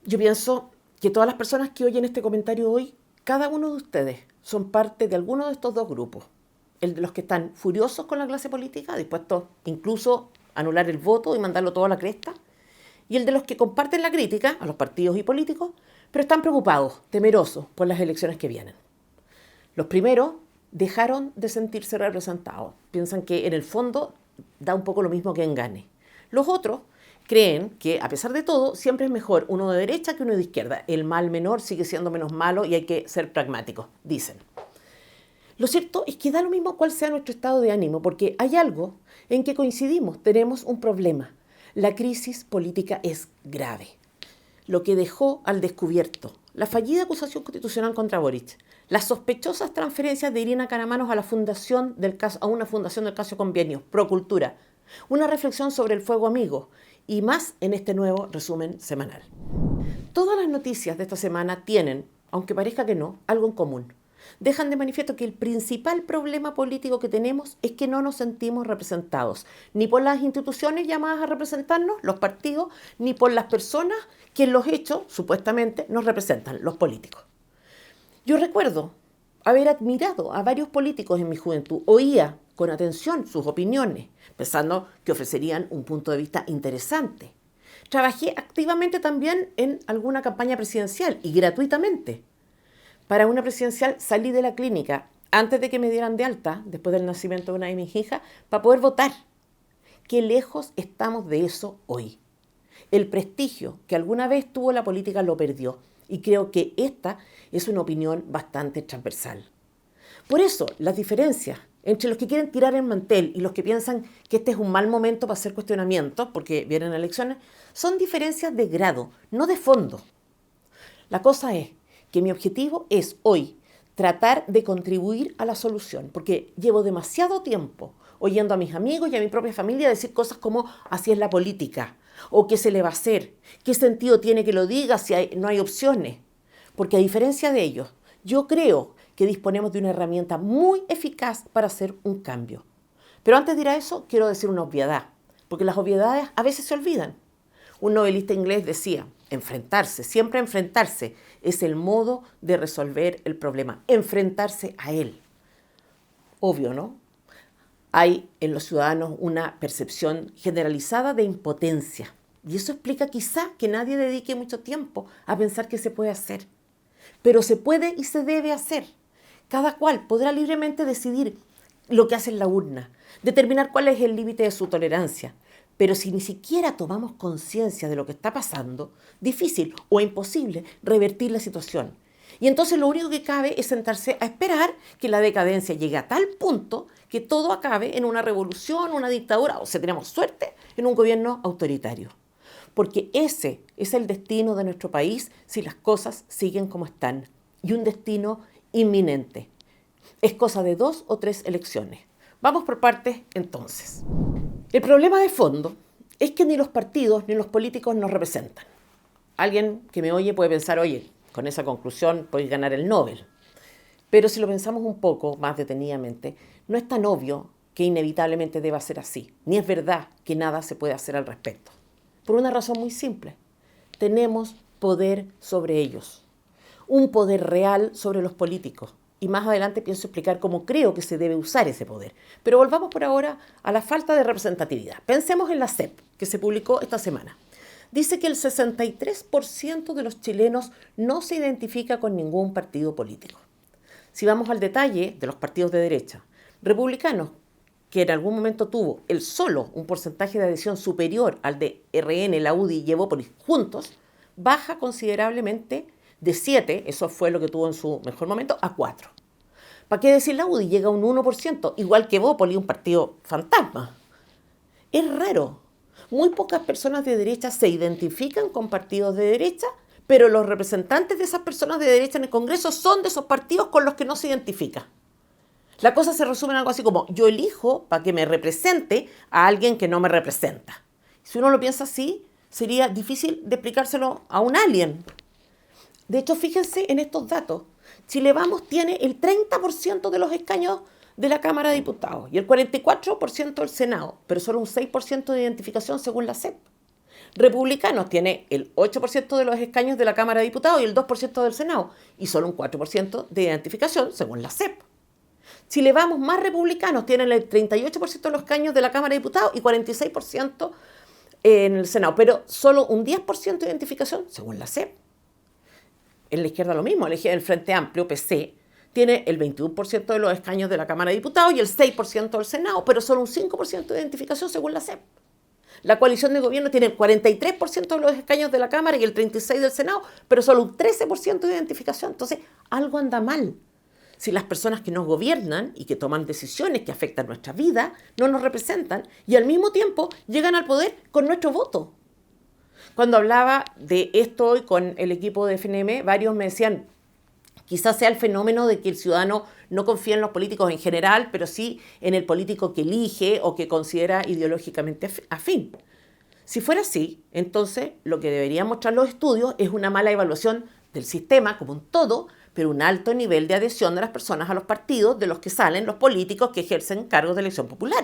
Yo pienso que todas las personas que oyen este comentario hoy, cada uno de ustedes son parte de alguno de estos dos grupos. El de los que están furiosos con la clase política, dispuestos incluso a anular el voto y mandarlo todo a la cresta, y el de los que comparten la crítica a los partidos y políticos, pero están preocupados, temerosos por las elecciones que vienen. Los primeros dejaron de sentirse representados, piensan que en el fondo da un poco lo mismo que gane. Los otros creen que, a pesar de todo, siempre es mejor uno de derecha que uno de izquierda. El mal menor sigue siendo menos malo y hay que ser pragmáticos, dicen. Lo cierto es que da lo mismo cuál sea nuestro estado de ánimo, porque hay algo en que coincidimos, tenemos un problema. La crisis política es grave. Lo que dejó al descubierto la fallida acusación constitucional contra Boric, las sospechosas transferencias de Irina Caramanos a, a una fundación del caso Convenios, Procultura, una reflexión sobre el fuego amigo y más en este nuevo resumen semanal. Todas las noticias de esta semana tienen, aunque parezca que no, algo en común. Dejan de manifiesto que el principal problema político que tenemos es que no nos sentimos representados, ni por las instituciones llamadas a representarnos, los partidos, ni por las personas que en los hechos, supuestamente, nos representan, los políticos. Yo recuerdo haber admirado a varios políticos en mi juventud, oía con atención sus opiniones, pensando que ofrecerían un punto de vista interesante. Trabajé activamente también en alguna campaña presidencial y gratuitamente. Para una presidencial salí de la clínica antes de que me dieran de alta, después del nacimiento de una de mis hijas, para poder votar. Qué lejos estamos de eso hoy. El prestigio que alguna vez tuvo la política lo perdió y creo que esta es una opinión bastante transversal. Por eso, las diferencias entre los que quieren tirar el mantel y los que piensan que este es un mal momento para hacer cuestionamientos, porque vienen elecciones, son diferencias de grado, no de fondo. La cosa es que mi objetivo es hoy tratar de contribuir a la solución, porque llevo demasiado tiempo oyendo a mis amigos y a mi propia familia decir cosas como así es la política, o qué se le va a hacer, qué sentido tiene que lo diga si no hay opciones. Porque a diferencia de ellos, yo creo que disponemos de una herramienta muy eficaz para hacer un cambio. Pero antes de ir a eso, quiero decir una obviedad, porque las obviedades a veces se olvidan. Un novelista inglés decía, enfrentarse, siempre enfrentarse, es el modo de resolver el problema, enfrentarse a él. Obvio, ¿no? Hay en los ciudadanos una percepción generalizada de impotencia. Y eso explica quizá que nadie dedique mucho tiempo a pensar qué se puede hacer. Pero se puede y se debe hacer. Cada cual podrá libremente decidir lo que hace en la urna, determinar cuál es el límite de su tolerancia. Pero si ni siquiera tomamos conciencia de lo que está pasando, difícil o imposible revertir la situación. Y entonces lo único que cabe es sentarse a esperar que la decadencia llegue a tal punto que todo acabe en una revolución, una dictadura, o si tenemos suerte, en un gobierno autoritario. Porque ese es el destino de nuestro país si las cosas siguen como están. Y un destino inminente. Es cosa de 2 o 3 elecciones. Vamos por partes entonces. El problema de fondo es que ni los partidos ni los políticos nos representan. Alguien que me oye puede pensar, oye, con esa conclusión podéis ganar el Nobel. Pero si lo pensamos un poco más detenidamente, no es tan obvio que inevitablemente deba ser así. Ni es verdad que nada se puede hacer al respecto. Por una razón muy simple. Tenemos poder sobre ellos. Un poder real sobre los políticos. Y más adelante pienso explicar cómo creo que se debe usar ese poder. Pero volvamos por ahora a la falta de representatividad. Pensemos en la CEP, que se publicó esta semana. Dice que el 63% de los chilenos no se identifica con ningún partido político. Si vamos al detalle de los partidos de derecha, republicanos, que en algún momento tuvo el solo un porcentaje de adhesión superior al de RN, la UDI y Evópolis juntos, baja considerablemente de 7, eso fue lo que tuvo en su mejor momento, a 4. ¿Para qué decir la UDI? Llega a un 1%, igual que Evópolis, un partido fantasma. Es raro. Muy pocas personas de derecha se identifican con partidos de derecha, pero los representantes de esas personas de derecha en el Congreso son de esos partidos con los que no se identifica. La cosa se resume en algo así como, yo elijo para que me represente a alguien que no me representa. Si uno lo piensa así, sería difícil de explicárselo a un alien. De hecho, fíjense en estos datos. Chile Vamos tiene el 30% de los escaños de la Cámara de Diputados y el 44% del Senado, pero solo un 6% de identificación según la CEP. Republicanos tiene el 8% de los escaños de la Cámara de Diputados y el 2% del Senado, y solo un 4% de identificación según la CEP. Si le vamos, más republicanos tienen el 38% de los escaños de la Cámara de Diputados y 46% en el Senado, pero solo un 10% de identificación según la CEP. En la izquierda lo mismo, el Frente Amplio, PC, tiene el 21% de los escaños de la Cámara de Diputados y el 6% del Senado, pero solo un 5% de identificación según la CEP. La coalición de gobierno tiene el 43% de los escaños de la Cámara y el 36% del Senado, pero solo un 13% de identificación. Entonces, algo anda mal. Si las personas que nos gobiernan y que toman decisiones que afectan nuestra vida no nos representan y al mismo tiempo llegan al poder con nuestro voto. Cuando hablaba de esto hoy con el equipo de FNM, varios me decían, quizás sea el fenómeno de que el ciudadano no confía en los políticos en general, pero sí en el político que elige o que considera ideológicamente afín. Si fuera así, entonces lo que deberían mostrar los estudios es una mala evaluación del sistema como un todo, pero un alto nivel de adhesión de las personas a los partidos de los que salen los políticos que ejercen cargos de elección popular.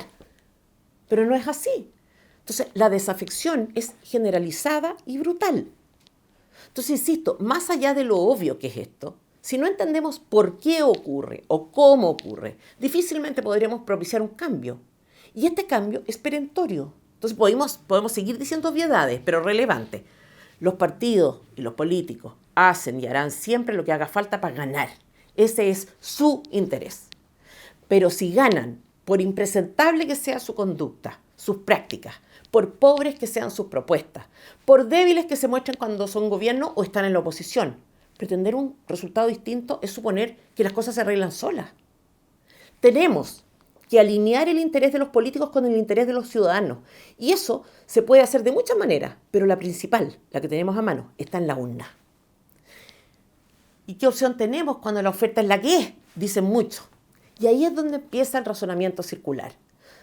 Pero no es así. Entonces, la desafección es generalizada y brutal. Entonces, insisto, más allá de lo obvio que es esto, si no entendemos por qué ocurre o cómo ocurre, difícilmente podremos propiciar un cambio. Y este cambio es perentorio. Entonces, podemos seguir diciendo obviedades, pero relevantes. Los partidos y los políticos hacen y harán siempre lo que haga falta para ganar. Ese es su interés. Pero si ganan, por impresentable que sea su conducta, sus prácticas, por pobres que sean sus propuestas, por débiles que se muestren cuando son gobierno o están en la oposición, pretender un resultado distinto es suponer que las cosas se arreglan solas. Tenemos que alinear el interés de los políticos con el interés de los ciudadanos. Y eso se puede hacer de muchas maneras, pero la principal, la que tenemos a mano, está en la urna. ¿Y qué opción tenemos cuando la oferta es la que es? Dicen muchos. Y ahí es donde empieza el razonamiento circular.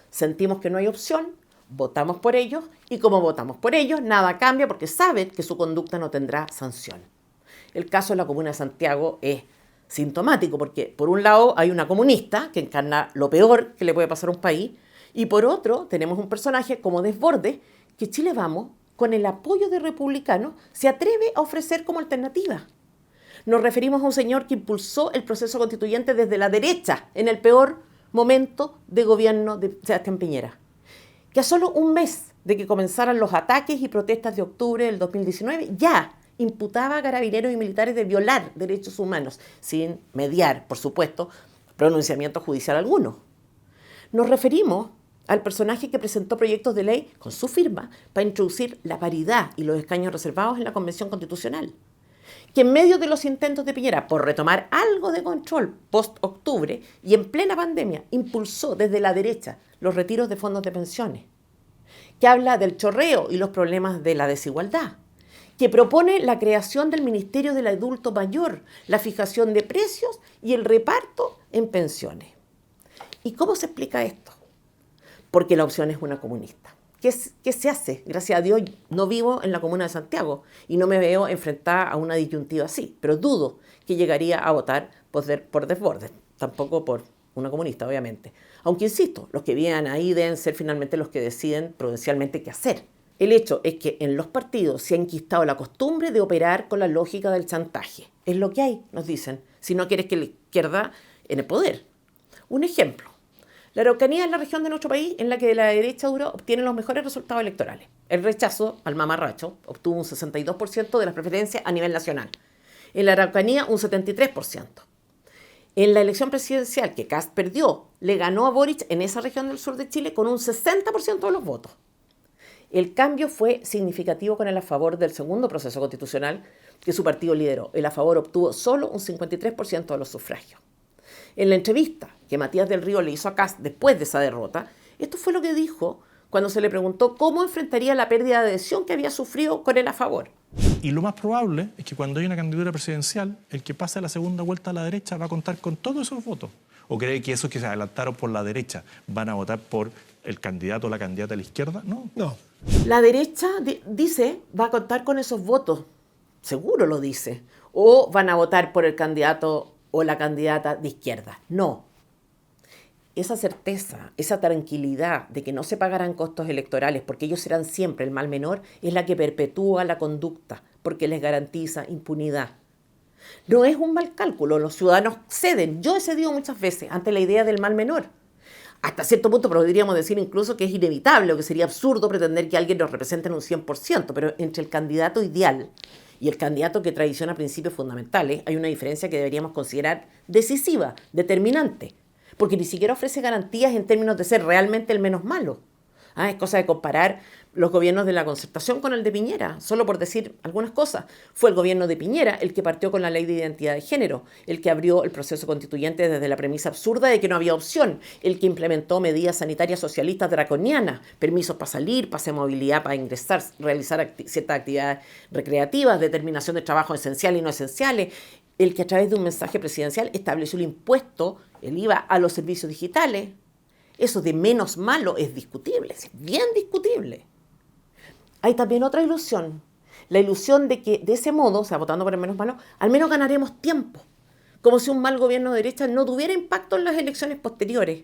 Sentimos que no hay opción, votamos por ellos, y como votamos por ellos, nada cambia porque saben que su conducta no tendrá sanción. El caso de la Comuna de Santiago es sintomático porque, por un lado, hay una comunista que encarna lo peor que le puede pasar a un país, y por otro, tenemos un personaje como Desbordes que Chile Vamos, con el apoyo de republicanos, se atreve a ofrecer como alternativa. Nos referimos a un señor que impulsó el proceso constituyente desde la derecha, en el peor momento de gobierno de Sebastián Piñera, que a solo un mes de que comenzaran los ataques y protestas de octubre del 2019, ya imputaba a carabineros y militares de violar derechos humanos, sin mediar, por supuesto, pronunciamiento judicial alguno. Nos referimos al personaje que presentó proyectos de ley con su firma para introducir la paridad y los escaños reservados en la Convención Constitucional, que en medio de los intentos de Piñera por retomar algo de control post-octubre y en plena pandemia, impulsó desde la derecha los retiros de fondos de pensiones, que habla del chorreo y los problemas de la desigualdad, que propone la creación del Ministerio del Adulto Mayor, la fijación de precios y el reparto en pensiones. ¿Y cómo se explica esto? Porque la opción es una comunista. ¿Qué se hace? Gracias a Dios no vivo en la Comuna de Santiago y no me veo enfrentada a una disyuntiva así, pero dudo que llegaría a votar por Desbordes, tampoco por una comunista, obviamente. Aunque insisto, los que vienen ahí deben ser finalmente los que deciden prudencialmente qué hacer. El hecho es que en los partidos se ha enquistado la costumbre de operar con la lógica del chantaje. Es lo que hay, nos dicen, si no quieres que la izquierda en el poder. Un ejemplo. La Araucanía es la región de nuestro país en la que la derecha dura obtiene los mejores resultados electorales. El rechazo al mamarracho obtuvo un 62% de las preferencias a nivel nacional. En la Araucanía un 73%. En la elección presidencial que Kast perdió, le ganó a Boric en esa región del sur de Chile con un 60% de los votos. El cambio fue significativo con el a favor del segundo proceso constitucional que su partido lideró. El a favor obtuvo solo un 53% de los sufragios. En la entrevista que Matías del Río le hizo a Kast después de esa derrota, esto fue lo que dijo cuando se le preguntó cómo enfrentaría la pérdida de adhesión que había sufrido con el a favor. Y lo más probable es que cuando hay una candidatura presidencial, el que pase a la segunda vuelta a la derecha va a contar con todos esos votos. ¿O cree que esos que se adelantaron por la derecha van a votar por el candidato o la candidata de la izquierda? No. La derecha dice va a contar con esos votos, seguro lo dice, o van a votar por el candidato o la candidata de izquierda. No. esa certeza, esa tranquilidad de que no se pagarán costos electorales porque ellos serán siempre el mal menor, es la que perpetúa la conducta, porque les garantiza impunidad. No es un mal cálculo, los ciudadanos ceden. Yo he cedido muchas veces ante la idea del mal menor. Hasta cierto punto podríamos decir incluso que es inevitable o que sería absurdo pretender que alguien nos represente en un 100%, pero entre el candidato ideal y el candidato que traiciona principios fundamentales hay una diferencia que deberíamos considerar decisiva, determinante, porque ni siquiera ofrece garantías en términos de ser realmente el menos malo. Es cosa de comparar los gobiernos de la Concertación con el de Piñera, solo por decir algunas cosas. Fue el gobierno de Piñera el que partió con la ley de identidad de género, el que abrió el proceso constituyente desde la premisa absurda de que no había opción, el que implementó medidas sanitarias socialistas draconianas, permisos para salir, pase de movilidad para ingresar, realizar ciertas actividades recreativas, determinación de trabajos esenciales y no esenciales, el que a través de un mensaje presidencial estableció el impuesto, el IVA, a los servicios digitales. Eso de menos malo es discutible, es bien discutible. Hay también otra ilusión, la ilusión de que de ese modo, o sea, votando por el menos malo, al menos ganaremos tiempo, como si un mal gobierno de derecha no tuviera impacto en las elecciones posteriores.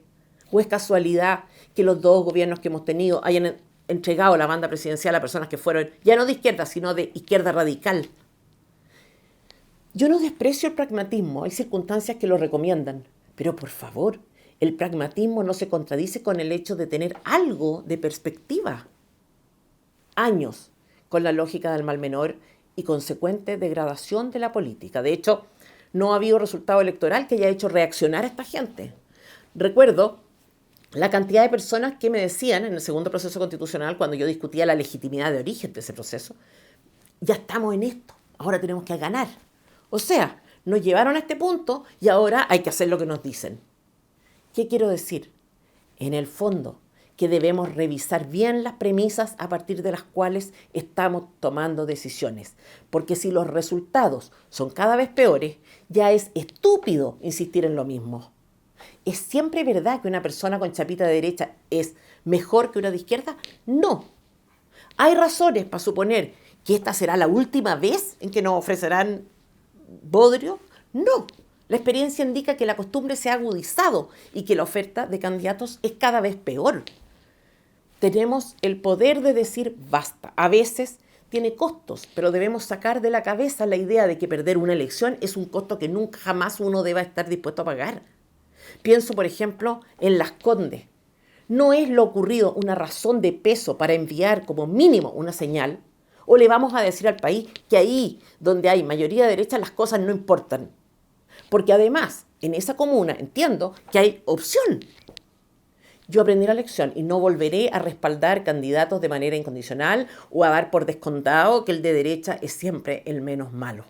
¿O es casualidad que los dos gobiernos que hemos tenido hayan entregado la banda presidencial a personas que fueron ya no de izquierda, sino de izquierda radical? Yo no desprecio el pragmatismo, hay circunstancias que lo recomiendan, pero por favor, el pragmatismo no se contradice con el hecho de tener algo de perspectiva. Años con la lógica del mal menor y consecuente degradación de la política. De hecho, no ha habido resultado electoral que haya hecho reaccionar a esta gente. Recuerdo la cantidad de personas que me decían en el segundo proceso constitucional, cuando yo discutía la legitimidad de origen de ese proceso, ya estamos en esto, ahora tenemos que ganar. O sea, nos llevaron a este punto y ahora hay que hacer lo que nos dicen. ¿Qué quiero decir? En el fondo, que debemos revisar bien las premisas a partir de las cuales estamos tomando decisiones. Porque si los resultados son cada vez peores, ya es estúpido insistir en lo mismo. ¿Es siempre verdad que una persona con chapita de derecha es mejor que una de izquierda? No. ¿Hay razones para suponer que esta será la última vez en que nos ofrecerán bodrio? No. La experiencia indica que la costumbre se ha agudizado y que la oferta de candidatos es cada vez peor. Tenemos el poder de decir basta. A veces tiene costos, pero debemos sacar de la cabeza la idea de que perder una elección es un costo que nunca jamás uno deba estar dispuesto a pagar. Pienso, por ejemplo, en Las Condes. ¿No es lo ocurrido una razón de peso para enviar como mínimo una señal? ¿O le vamos a decir al país que ahí donde hay mayoría de derecha las cosas no importan? Porque además, en esa comuna entiendo que hay opción. Yo aprendí la lección y no volveré a respaldar candidatos de manera incondicional o a dar por descontado que el de derecha es siempre el menos malo.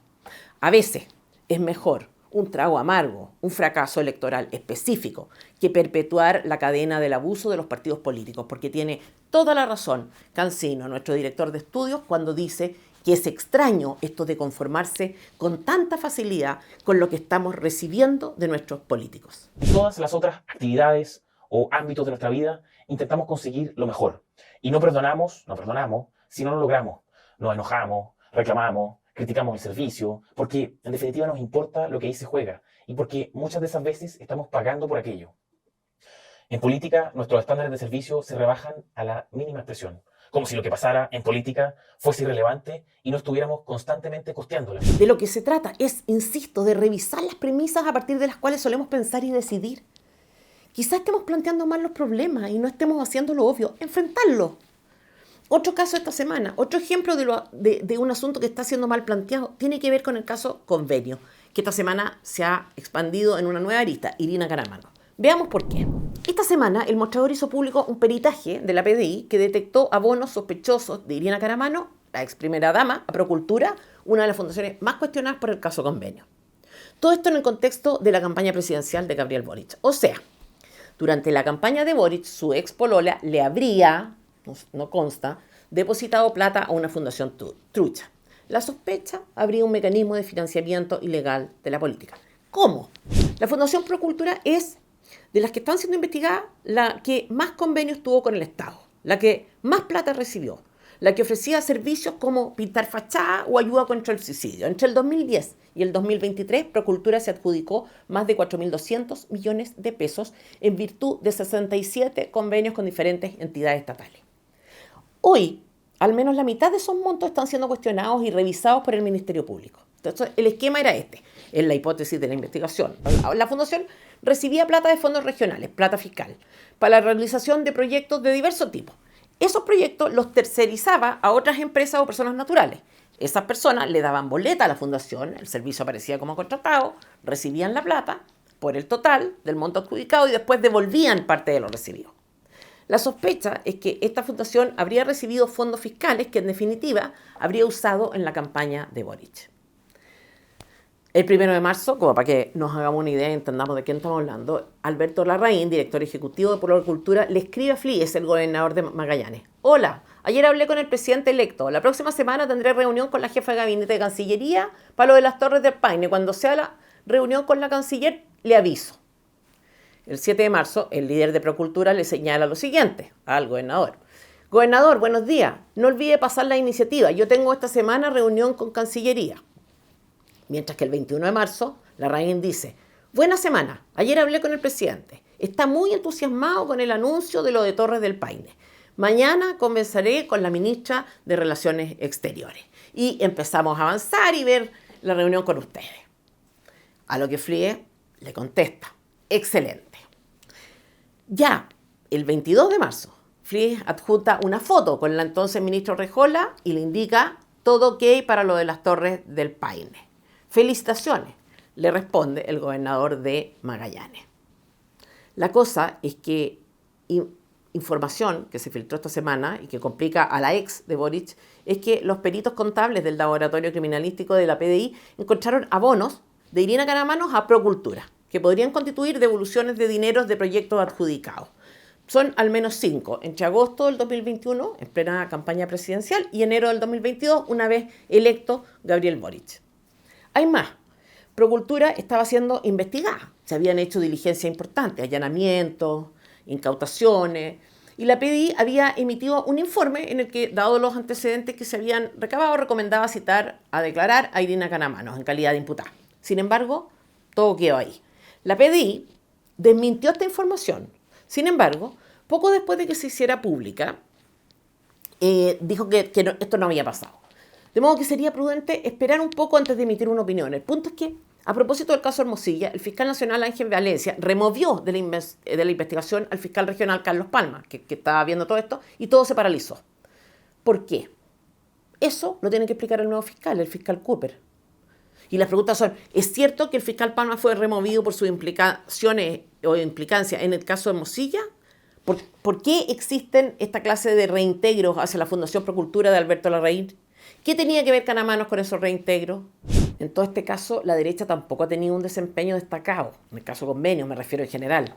A veces es mejor un trago amargo, un fracaso electoral específico, que perpetuar la cadena del abuso de los partidos políticos, porque tiene toda la razón Cancino, nuestro director de estudios, cuando dice que es extraño esto de conformarse con tanta facilidad con lo que estamos recibiendo de nuestros políticos. En todas las otras actividades o ámbitos de nuestra vida intentamos conseguir lo mejor. Y no perdonamos si no lo logramos. Nos enojamos, reclamamos, criticamos el servicio, porque en definitiva nos importa lo que ahí se juega y porque muchas de esas veces estamos pagando por aquello. En política, nuestros estándares de servicio se rebajan a la mínima expresión, como si lo que pasara en política fuese irrelevante y no estuviéramos constantemente costeándola. De lo que se trata es, insisto, de revisar las premisas a partir de las cuales solemos pensar y decidir. Quizás estemos planteando mal los problemas y no estemos haciendo lo obvio, enfrentarlo. Otro caso esta semana, otro ejemplo de un asunto que está siendo mal planteado, tiene que ver con el caso convenio, que esta semana se ha expandido en una nueva arista, Irina Caramano. Veamos por qué. Esta semana el mostrador hizo público un peritaje de la PDI que detectó abonos sospechosos de Irina Caramano, la ex primera dama, a Procultura, una de las fundaciones más cuestionadas por el caso convenio. Todo esto en el contexto de la campaña presidencial de Gabriel Boric. O sea, durante la campaña de Boric, su ex polola le habría, no consta, depositado plata a una fundación trucha. La sospecha habría un mecanismo de financiamiento ilegal de la política. ¿Cómo? La Fundación Procultura es, de las que están siendo investigadas, la que más convenios tuvo con el Estado, la que más plata recibió, la que ofrecía servicios como pintar fachada o ayuda contra el suicidio. Entre el 2010 y el 2023, Procultura se adjudicó más de 4.200 millones de pesos en virtud de 67 convenios con diferentes entidades estatales. Hoy, al menos la mitad de esos montos están siendo cuestionados y revisados por el Ministerio Público. Entonces, el esquema era este, en la hipótesis de la investigación. La Fundación recibía plata de fondos regionales, plata fiscal, para la realización de proyectos de diversos tipos. Esos proyectos los tercerizaba a otras empresas o personas naturales. Esas personas le daban boleta a la Fundación, el servicio aparecía como contratado, recibían la plata por el total del monto adjudicado y después devolvían parte de lo recibido. La sospecha es que esta fundación habría recibido fondos fiscales que en definitiva habría usado en la campaña de Boric. El 1 de marzo, como para que nos hagamos una idea y entendamos de quién estamos hablando, Alberto Larraín, director ejecutivo de Polo Cultura, le escribe a Flies, el gobernador de Magallanes. Hola, ayer hablé con el presidente electo. La próxima semana tendré reunión con la jefa de gabinete de Cancillería para lo de las Torres del Paine. Cuando sea la reunión con la canciller, le aviso. El 7 de marzo, el líder de Procultura le señala lo siguiente al gobernador. Gobernador, buenos días. No olvide pasar la iniciativa. Yo tengo esta semana reunión con Cancillería. Mientras que el 21 de marzo, Larraín dice, buena semana, ayer hablé con el presidente. Está muy entusiasmado con el anuncio de lo de Torres del Paine. Mañana conversaré con la ministra de Relaciones Exteriores. Y empezamos a avanzar y ver la reunión con ustedes. A lo que Flies le contesta, excelente. Ya el 22 de marzo, Flies adjunta una foto con la entonces ministra Rejola y le indica todo ok para lo de las Torres del Paine. Felicitaciones, le responde el gobernador de Magallanes. La cosa es que información que se filtró esta semana y que complica a la ex de Boric es que los peritos contables del laboratorio criminalístico de la PDI encontraron abonos de Irina Caramanos a Procultura, que podrían constituir devoluciones de dineros de proyectos adjudicados. Son al menos 5, entre agosto del 2021, en plena campaña presidencial, y enero del 2022, una vez electo Gabriel Boric. Hay más. Procultura estaba siendo investigada. Se habían hecho diligencias importantes, allanamientos, incautaciones, y la PDI había emitido un informe en el que, dado los antecedentes que se habían recabado, recomendaba declarar a Irina Caramanos en calidad de imputada. Sin embargo, todo quedó ahí. La PDI desmintió esta información. Sin embargo, poco después de que se hiciera pública, dijo que esto no había pasado. De modo que sería prudente esperar un poco antes de emitir una opinión. El punto es que, a propósito del caso Hermosilla, el fiscal nacional Ángel Valencia removió de la investigación al fiscal regional Carlos Palma, que estaba viendo todo esto, y todo se paralizó. ¿Por qué? Eso lo tiene que explicar el nuevo fiscal, el fiscal Cooper. Y las preguntas son, ¿es cierto que el fiscal Palma fue removido por sus implicaciones o implicancia en el caso Hermosilla? ¿Por qué existen esta clase de reintegros hacia la Fundación Procultura de Alberto Larraín? ¿Qué tenía que ver Caramanos con esos reintegros? En todo este caso, la derecha tampoco ha tenido un desempeño destacado. En el caso convenio, me refiero en general.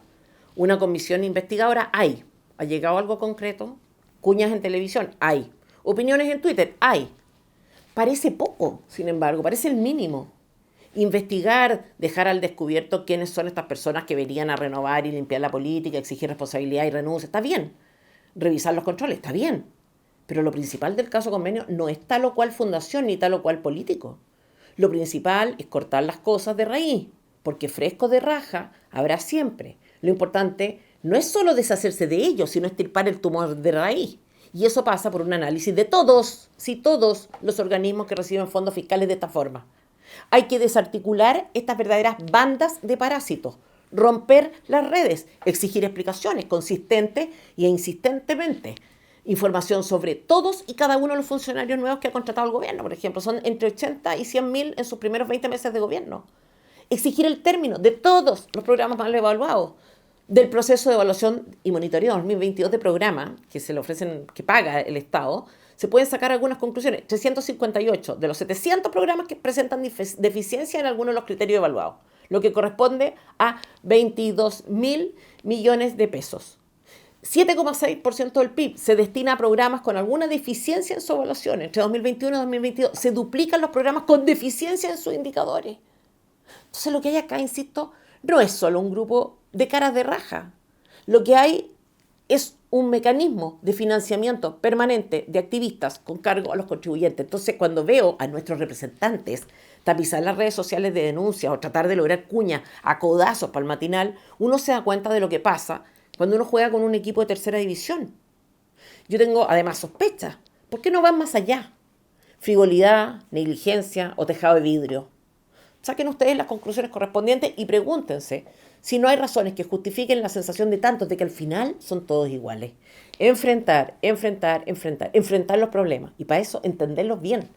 Una comisión investigadora hay. ¿Ha llegado algo concreto? Cuñas en televisión hay. Opiniones en Twitter hay. Parece poco, sin embargo, parece el mínimo. Investigar, dejar al descubierto quiénes son estas personas que venían a renovar y limpiar la política, exigir responsabilidad y renuncia, está bien. Revisar los controles, está bien. Pero lo principal del caso convenio no es tal o cual fundación ni tal o cual político. Lo principal es cortar las cosas de raíz, porque fresco de raja habrá siempre. Lo importante no es solo deshacerse de ellos, sino extirpar el tumor de raíz. Y eso pasa por un análisis de todos los organismos que reciben fondos fiscales de esta forma. Hay que desarticular estas verdaderas bandas de parásitos, romper las redes, exigir explicaciones consistentes e insistentemente. Información sobre todos y cada uno de los funcionarios nuevos que ha contratado el gobierno, por ejemplo. Son entre 80 y 100 mil en sus primeros 20 meses de gobierno. Exigir el término de todos los programas mal evaluados, del proceso de evaluación y monitoreo 2022 de programa que se le ofrecen, que paga el Estado. Se pueden sacar algunas conclusiones. 358 de los 700 programas que presentan deficiencia en algunos de los criterios evaluados, lo que corresponde a 22.000 millones de pesos. 7,6% del PIB se destina a programas con alguna deficiencia en su evaluación. Entre 2021 y 2022 se duplican los programas con deficiencia en sus indicadores. Entonces lo que hay acá, insisto, no es solo un grupo de caras de raja. Lo que hay es un mecanismo de financiamiento permanente de activistas con cargo a los contribuyentes. Entonces, cuando veo a nuestros representantes tapizar las redes sociales de denuncias o tratar de lograr cuñas a codazos para el matinal, uno se da cuenta de lo que pasa cuando uno juega con un equipo de tercera división. Yo tengo además sospechas. ¿Por qué no van más allá? Frivolidad, negligencia o tejado de vidrio. Saquen ustedes las conclusiones correspondientes y pregúntense si no hay razones que justifiquen la sensación de tantos de que al final son todos iguales. Enfrentar los problemas y para eso entenderlos bien.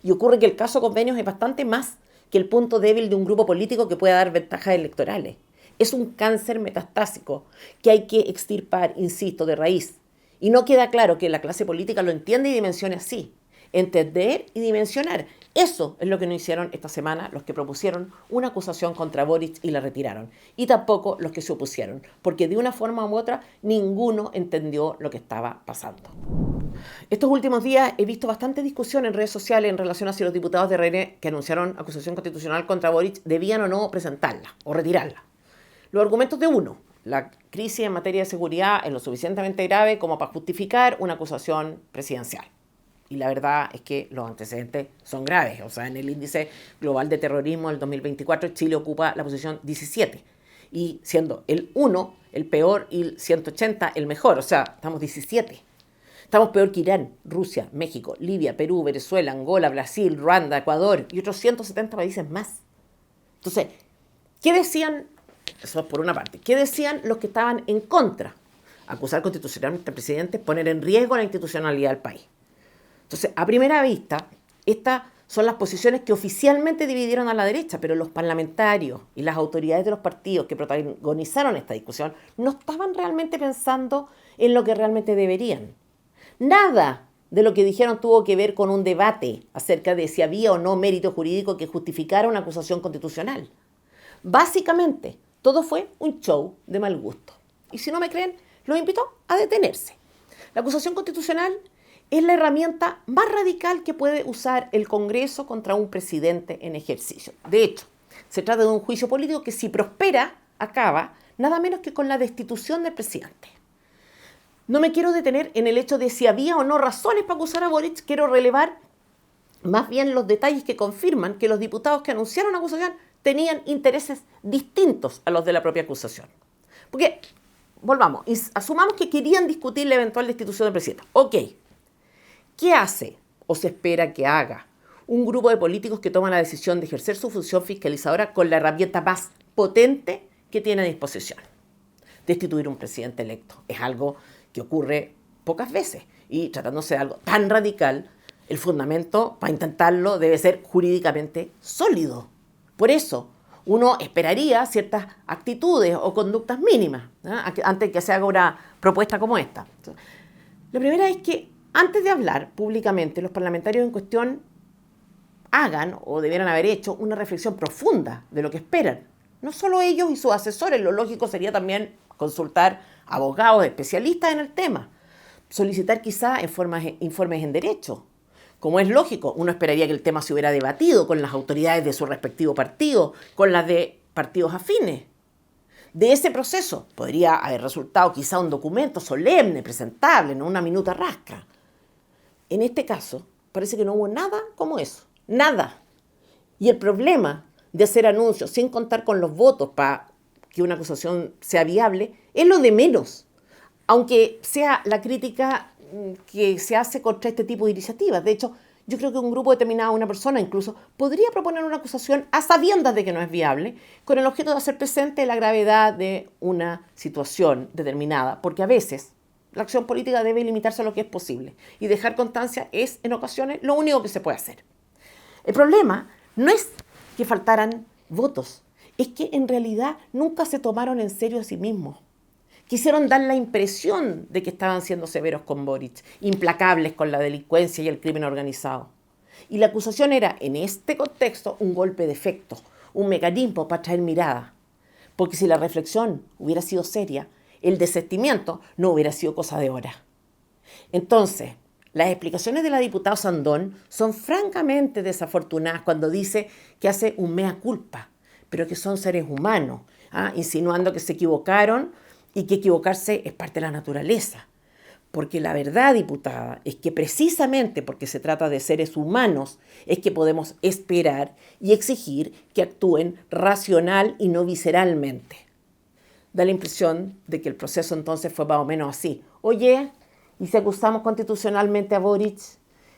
Y ocurre que el caso convenios es bastante más que el punto débil de un grupo político que pueda dar ventajas electorales. Es un cáncer metastásico que hay que extirpar, insisto, de raíz. Y no queda claro que la clase política lo entienda y dimensione así. Entender y dimensionar. Eso es lo que no hicieron esta semana los que propusieron una acusación contra Boric y la retiraron. Y tampoco los que se opusieron, porque de una forma u otra ninguno entendió lo que estaba pasando. Estos últimos días he visto bastante discusión en redes sociales en relación a si los diputados de RN que anunciaron acusación constitucional contra Boric debían o no presentarla o retirarla. Los argumentos de uno: la crisis en materia de seguridad es lo suficientemente grave como para justificar una acusación presidencial. Y la verdad es que los antecedentes son graves. O sea, en el índice global de terrorismo del 2024, Chile ocupa la posición 17. Y siendo el 1 el peor y el 180 el mejor. O sea, estamos 17. Estamos peor que Irán, Rusia, México, Libia, Perú, Venezuela, Angola, Brasil, Ruanda, Ecuador y otros 170 países más. Entonces, ¿qué decían? Eso es por una parte. ¿Qué decían los que estaban en contra? Acusar constitucionalmente al presidente es poner en riesgo la institucionalidad del país. Entonces, a primera vista, estas son las posiciones que oficialmente dividieron a la derecha, pero los parlamentarios y las autoridades de los partidos que protagonizaron esta discusión no estaban realmente pensando en lo que realmente deberían. Nada de lo que dijeron tuvo que ver con un debate acerca de si había o no mérito jurídico que justificara una acusación constitucional. Básicamente, todo fue un show de mal gusto. Y si no me creen, los invito a detenerse. La acusación constitucional es la herramienta más radical que puede usar el Congreso contra un presidente en ejercicio. De hecho, se trata de un juicio político que, si prospera, acaba nada menos que con la destitución del presidente. No me quiero detener en el hecho de si había o no razones para acusar a Boric. Quiero relevar más bien los detalles que confirman que los diputados que anunciaron la acusación tenían intereses distintos a los de la propia acusación. Porque, volvamos, asumamos que querían discutir la eventual destitución del presidente. Ok. ¿Qué hace o se espera que haga un grupo de políticos que toman la decisión de ejercer su función fiscalizadora con la herramienta más potente que tiene a disposición? Destituir un presidente electo. Es algo que ocurre pocas veces y, tratándose de algo tan radical, el fundamento para intentarlo debe ser jurídicamente sólido. Por eso, uno esperaría ciertas actitudes o conductas mínimas, ¿no?, antes de que se haga una propuesta como esta. La primera es que, antes de hablar públicamente, los parlamentarios en cuestión hagan, o debieran haber hecho, una reflexión profunda de lo que esperan. No solo ellos y sus asesores, lo lógico sería también consultar abogados especialistas en el tema, solicitar quizá informes en derecho. Como es lógico, uno esperaría que el tema se hubiera debatido con las autoridades de su respectivo partido, con las de partidos afines. De ese proceso podría haber resultado quizá un documento solemne, presentable, no una minuta rasca. En este caso, parece que no hubo nada como eso. Nada. Y el problema de hacer anuncios sin contar con los votos para que una acusación sea viable es lo de menos. Aunque sea la crítica que se hace contra este tipo de iniciativas. De hecho, yo creo que un grupo determinado, una persona incluso, podría proponer una acusación a sabiendas de que no es viable, con el objeto de hacer presente la gravedad de una situación determinada, porque a veces la acción política debe limitarse a lo que es posible y dejar constancia es, en ocasiones, lo único que se puede hacer. El problema no es que faltaran votos, es que en realidad nunca se tomaron en serio a sí mismos. Quisieron dar la impresión de que estaban siendo severos con Boric, implacables con la delincuencia y el crimen organizado. Y la acusación era, en este contexto, un golpe de efecto, un mecanismo para atraer mirada. Porque si la reflexión hubiera sido seria, el desistimiento no hubiera sido cosa de horas. Entonces, las explicaciones de la diputada Sandón son francamente desafortunadas cuando dice que hace un mea culpa, pero que son seres humanos, insinuando que se equivocaron y que equivocarse es parte de la naturaleza. Porque la verdad, diputada, es que precisamente porque se trata de seres humanos es que podemos esperar y exigir que actúen racional y no visceralmente. Da la impresión de que el proceso entonces fue más o menos así. Oye, ¿y si acusamos constitucionalmente a Boric?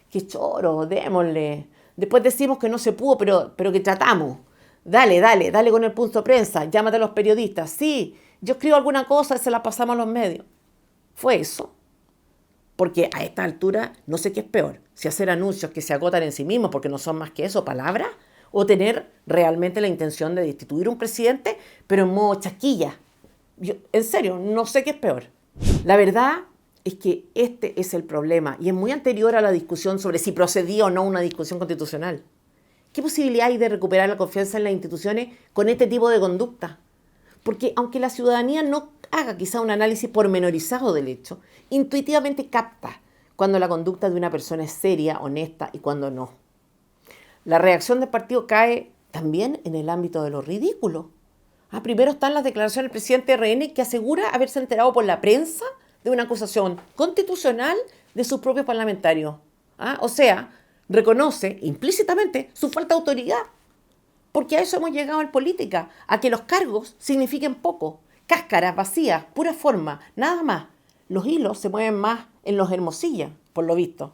¡Qué choro! Démosle. Después decimos que no se pudo, pero que tratamos. Dale con el punto de prensa. Llámate a los periodistas. Sí, yo escribo alguna cosa y se la pasamos a los medios. ¿Fue eso? Porque a esta altura no sé qué es peor. Si hacer anuncios que se agotan en sí mismos porque no son más que eso, palabras, o tener realmente la intención de destituir un presidente, pero en modo chasquilla. Yo, en serio, no sé qué es peor. La verdad es que este es el problema y es muy anterior a la discusión sobre si procedía o no una discusión constitucional. ¿Qué posibilidad hay de recuperar la confianza en las instituciones con este tipo de conducta? Porque aunque la ciudadanía no haga quizá un análisis pormenorizado del hecho, intuitivamente capta cuando la conducta de una persona es seria, honesta y cuando no. La reacción del partido cae también en el ámbito de lo ridículo. Primero están las declaraciones del presidente RN que asegura haberse enterado por la prensa de una acusación constitucional de sus propios parlamentarios. O sea, reconoce implícitamente su falta de autoridad. Porque a eso hemos llegado en política, a que los cargos signifiquen poco, cáscaras vacías, pura forma, nada más. Los hilos se mueven más en los Hermosilla, por lo visto.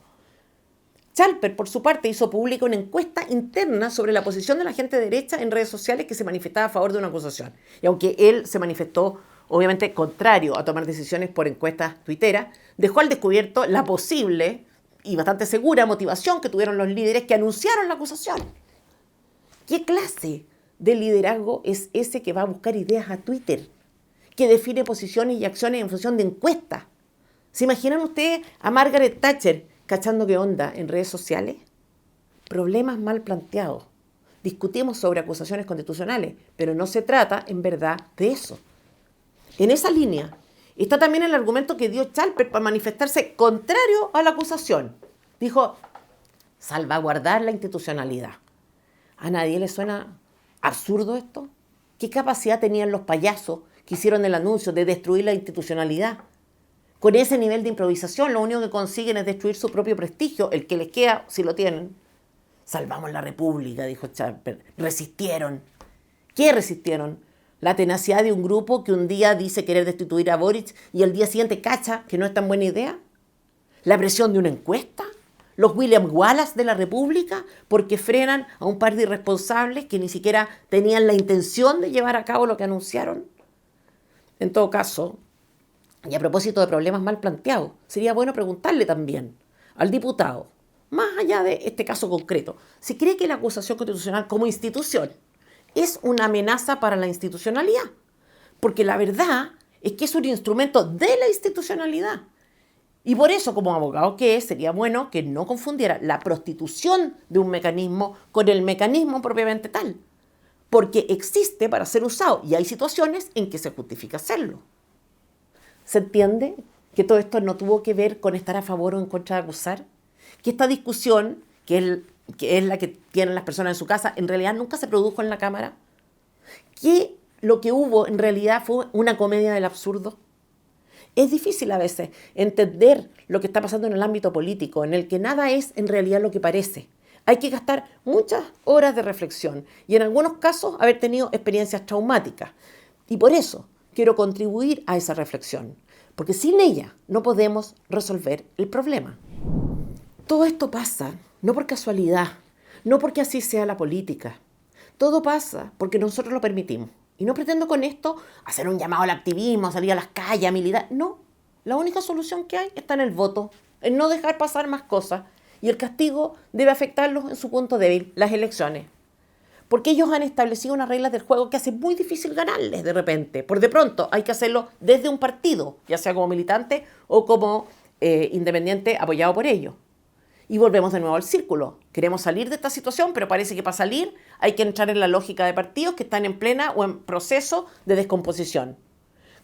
Chalper, por su parte, hizo pública una encuesta interna sobre la posición de la gente de derecha en redes sociales que se manifestaba a favor de una acusación. Y aunque él se manifestó, obviamente, contrario a tomar decisiones por encuestas tuiteras, dejó al descubierto la posible y bastante segura motivación que tuvieron los líderes que anunciaron la acusación. ¿Qué clase de liderazgo es ese que va a buscar ideas a Twitter? Que define posiciones y acciones en función de encuestas. ¿Se imaginan ustedes a Margaret Thatcher cachando qué onda en redes sociales? Problemas mal planteados. Discutimos sobre acusaciones constitucionales, pero no se trata, en verdad, de eso. En esa línea está también el argumento que dio Chalper para manifestarse contrario a la acusación. Dijo, salvaguardar la institucionalidad. ¿A nadie le suena absurdo esto? ¿Qué capacidad tenían los payasos que hicieron el anuncio de destruir la institucionalidad? Con ese nivel de improvisación, lo único que consiguen es destruir su propio prestigio, el que les queda, si lo tienen. Salvamos la República, dijo Chalper. Resistieron. ¿Qué resistieron? La tenacidad de un grupo que un día dice querer destituir a Boric y el día siguiente cacha que no es tan buena idea. ¿La presión de una encuesta? ¿Los William Wallace de la República? Porque frenan a un par de irresponsables que ni siquiera tenían la intención de llevar a cabo lo que anunciaron. En todo caso, y a propósito de problemas mal planteados, sería bueno preguntarle también al diputado, más allá de este caso concreto, si cree que la acusación constitucional como institución es una amenaza para la institucionalidad. Porque la verdad es que es un instrumento de la institucionalidad. Y por eso, como abogado que es, sería bueno que no confundiera la prostitución de un mecanismo con el mecanismo propiamente tal. Porque existe para ser usado y hay situaciones en que se justifica hacerlo. ¿Se entiende que todo esto no tuvo que ver con estar a favor o en contra de acusar? Que esta discusión, que es la que tienen las personas en su casa, en realidad nunca se produjo en la Cámara. Que lo que hubo en realidad fue una comedia del absurdo. Es difícil a veces entender lo que está pasando en el ámbito político, en el que nada es en realidad lo que parece. Hay que gastar muchas horas de reflexión y en algunos casos haber tenido experiencias traumáticas. Y por eso quiero contribuir a esa reflexión, porque sin ella no podemos resolver el problema. Todo esto pasa no por casualidad, no porque así sea la política. Todo pasa porque nosotros lo permitimos. Y no pretendo con esto hacer un llamado al activismo, salir a las calles, a militar. No, la única solución que hay está en el voto, en no dejar pasar más cosas. Y el castigo debe afectarlos en su punto débil, las elecciones. Porque ellos han establecido unas reglas del juego que hace muy difícil ganarles de repente. Por de pronto hay que hacerlo desde un partido, ya sea como militante o como independiente apoyado por ellos. Y volvemos de nuevo al círculo. Queremos salir de esta situación, pero parece que para salir hay que entrar en la lógica de partidos que están en plena o en proceso de descomposición.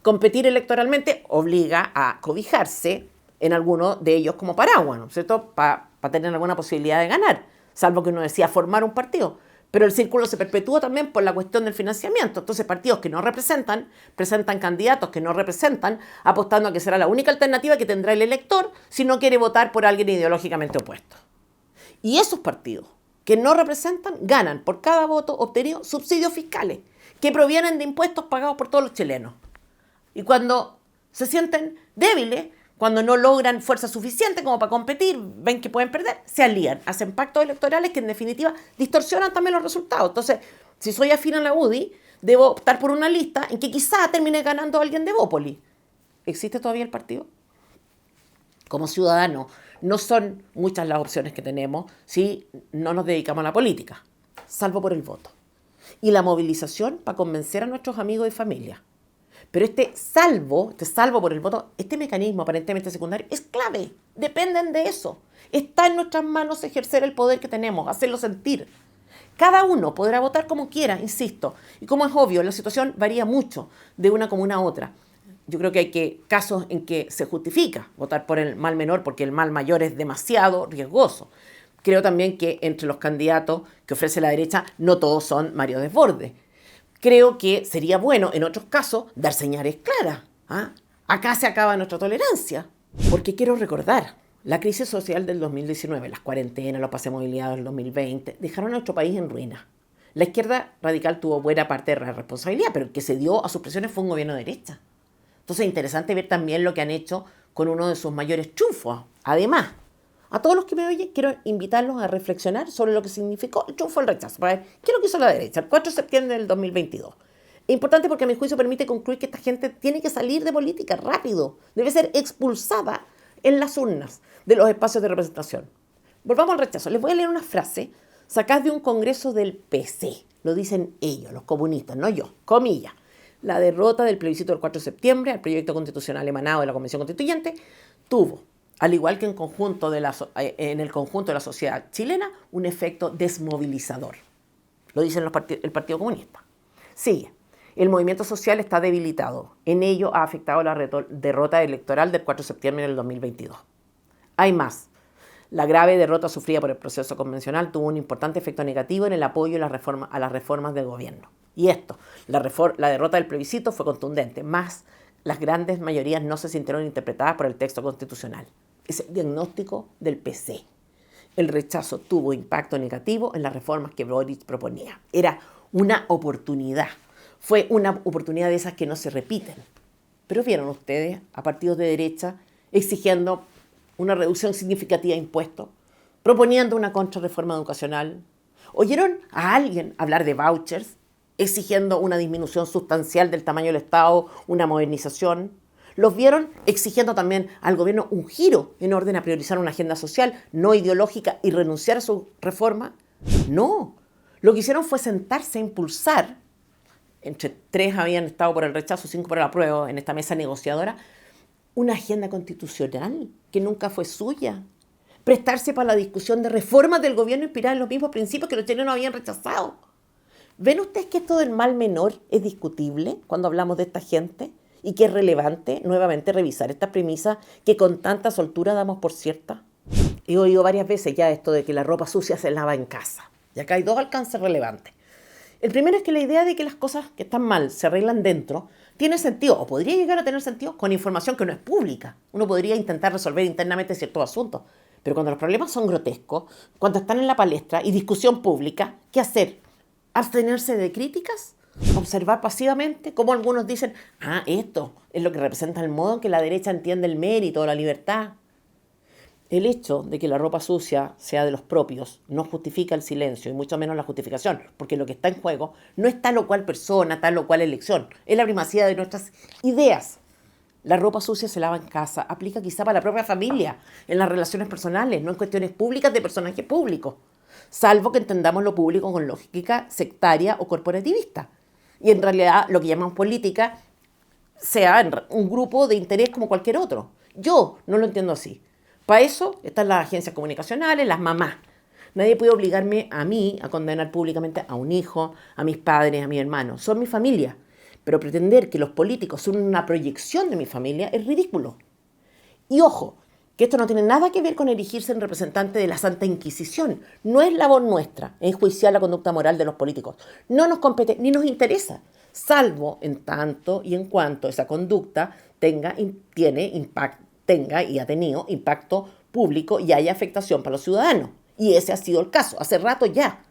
Competir electoralmente obliga a cobijarse en alguno de ellos como paraguas, ¿no es cierto? Para tener alguna posibilidad de ganar, salvo que uno decía formar un partido. Pero el círculo se perpetúa también por la cuestión del financiamiento. Entonces, partidos que no representan, presentan candidatos que no representan, apostando a que será la única alternativa que tendrá el elector si no quiere votar por alguien ideológicamente opuesto. Y esos partidos que no representan ganan por cada voto obtenido subsidios fiscales que provienen de impuestos pagados por todos los chilenos. Y cuando se sienten débiles, cuando no logran fuerza suficiente como para competir, ven que pueden perder, se alían, hacen pactos electorales que en definitiva distorsionan también los resultados. Entonces, si soy afín a la UDI, debo optar por una lista en que quizá termine ganando alguien de Bópoli. ¿Existe todavía el partido? Como ciudadanos, no son muchas las opciones que tenemos si no nos dedicamos a la política, salvo por el voto. Y la movilización para convencer a nuestros amigos y familia. Pero este salvo por el voto, este mecanismo aparentemente secundario, es clave. Dependen de eso. Está en nuestras manos ejercer el poder que tenemos, hacerlo sentir. Cada uno podrá votar como quiera, insisto. Y como es obvio, la situación varía mucho de una comuna a otra. Yo creo que hay casos en que se justifica votar por el mal menor porque el mal mayor es demasiado riesgoso. Creo también que entre los candidatos que ofrece la derecha, no todos son Mario Desbordes. Creo que sería bueno, en otros casos, dar señales claras. Acá se acaba nuestra tolerancia. Porque quiero recordar, la crisis social del 2019, las cuarentenas, los pases de movilidad del 2020, dejaron a nuestro país en ruina. La izquierda radical tuvo buena parte de la responsabilidad, pero el que se dio a sus presiones fue un gobierno de derecha. Entonces es interesante ver también lo que han hecho con uno de sus mayores triunfos. Además, a todos los que me oyen, quiero invitarlos a reflexionar sobre lo que significó el triunfo del rechazo. Para ver qué es lo que hizo la derecha el 4 de septiembre del 2022. Es importante porque a mi juicio permite concluir que esta gente tiene que salir de política rápido. Debe ser expulsada en las urnas de los espacios de representación. Volvamos al rechazo. Les voy a leer una frase sacada de un congreso del PC. Lo dicen ellos, los comunistas, no yo. Comillas. La derrota del plebiscito del 4 de septiembre al proyecto constitucional emanado de la Convención Constituyente tuvo, al igual que en el conjunto de la sociedad chilena, un efecto desmovilizador. Lo dicen el Partido Comunista. Sigue. El movimiento social está debilitado. En ello ha afectado la derrota electoral del 4 de septiembre del 2022. Hay más. La grave derrota sufrida por el proceso convencional tuvo un importante efecto negativo en el apoyo a las reformas del gobierno. Y esto, la derrota del plebiscito fue contundente, más las grandes mayorías no se sintieron interpretadas por el texto constitucional. Es el diagnóstico del PC. El rechazo tuvo impacto negativo en las reformas que Boric proponía. Era una oportunidad. Fue una oportunidad de esas que no se repiten. Pero vieron ustedes a partidos de derecha exigiendo una reducción significativa de impuestos, proponiendo una contrarreforma educacional. ¿Oyeron a alguien hablar de vouchers, exigiendo una disminución sustancial del tamaño del Estado, una modernización? Los vieron exigiendo también al gobierno un giro en orden a priorizar una agenda social, no ideológica, y renunciar a su reforma. No, lo que hicieron fue sentarse a impulsar, entre 3 habían estado por el rechazo, 5 por el apruebo en esta mesa negociadora, una agenda constitucional que nunca fue suya. Prestarse para la discusión de reformas del gobierno inspiradas en los mismos principios que los chilenos habían rechazado. ¿Ven ustedes que esto del mal menor es discutible cuando hablamos de esta gente? Y que es relevante nuevamente revisar esta premisa que con tanta soltura damos por cierta. He oído varias veces ya esto de que la ropa sucia se lava en casa. Y acá hay 2 alcances relevantes. El primero es que la idea de que las cosas que están mal se arreglan dentro tiene sentido, o podría llegar a tener sentido, con información que no es pública. Uno podría intentar resolver internamente ciertos asuntos. Pero cuando los problemas son grotescos, cuando están en la palestra y discusión pública, ¿qué hacer? ¿Abstenerse de críticas? ¿Observar pasivamente? Como algunos dicen, esto es lo que representa el modo en que la derecha entiende el mérito, la libertad. El hecho de que la ropa sucia sea de los propios no justifica el silencio y mucho menos la justificación, porque lo que está en juego no es tal o cual persona, tal o cual elección, es la primacía de nuestras ideas. La ropa sucia se lava en casa, aplica quizá para la propia familia, en las relaciones personales, no en cuestiones públicas de personajes públicos, salvo que entendamos lo público con lógica sectaria o corporativista. Y en realidad lo que llamamos política sea un grupo de interés como cualquier otro. Yo no lo entiendo así. Para eso están las agencias comunicacionales, las mamás. Nadie puede obligarme a mí a condenar públicamente a un hijo, a mis padres, a mi hermano. Son mi familia. Pero pretender que los políticos son una proyección de mi familia es ridículo. Y ojo, que esto no tiene nada que ver con erigirse en representante de la Santa Inquisición. No es labor nuestra enjuiciar la conducta moral de los políticos. No nos compete ni nos interesa, salvo en tanto y en cuanto esa conducta tenga y ha tenido impacto público y haya afectación para los ciudadanos. Y ese ha sido el caso, hace rato ya.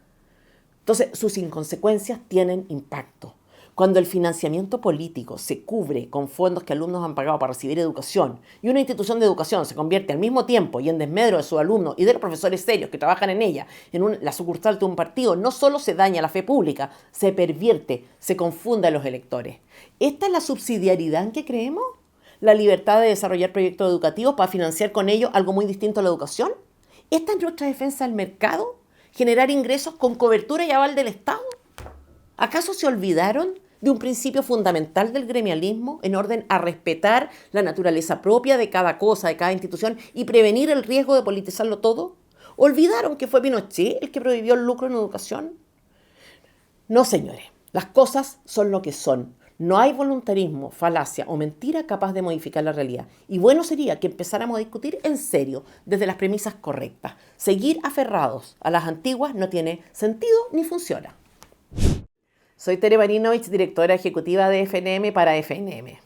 Entonces, sus inconsecuencias tienen impacto. Cuando el financiamiento político se cubre con fondos que alumnos han pagado para recibir educación y una institución de educación se convierte al mismo tiempo y en desmedro de sus alumnos y de los profesores serios que trabajan en ella, la sucursal de un partido, no solo se daña la fe pública, se pervierte, se confunde a los electores. ¿Esta es la subsidiariedad en que creemos? ¿La libertad de desarrollar proyectos educativos para financiar con ellos algo muy distinto a la educación? ¿Esta es nuestra defensa del mercado? ¿Generar ingresos con cobertura y aval del Estado? ¿Acaso se olvidaron de un principio fundamental del gremialismo en orden a respetar la naturaleza propia de cada cosa, de cada institución y prevenir el riesgo de politizarlo todo? ¿Olvidaron que fue Pinochet el que prohibió el lucro en educación? No, señores, las cosas son lo que son. No hay voluntarismo, falacia o mentira capaz de modificar la realidad. Y bueno sería que empezáramos a discutir en serio, desde las premisas correctas. Seguir aferrados a las antiguas no tiene sentido ni funciona. Soy Tere Marinovich, directora ejecutiva de FNM para FNM.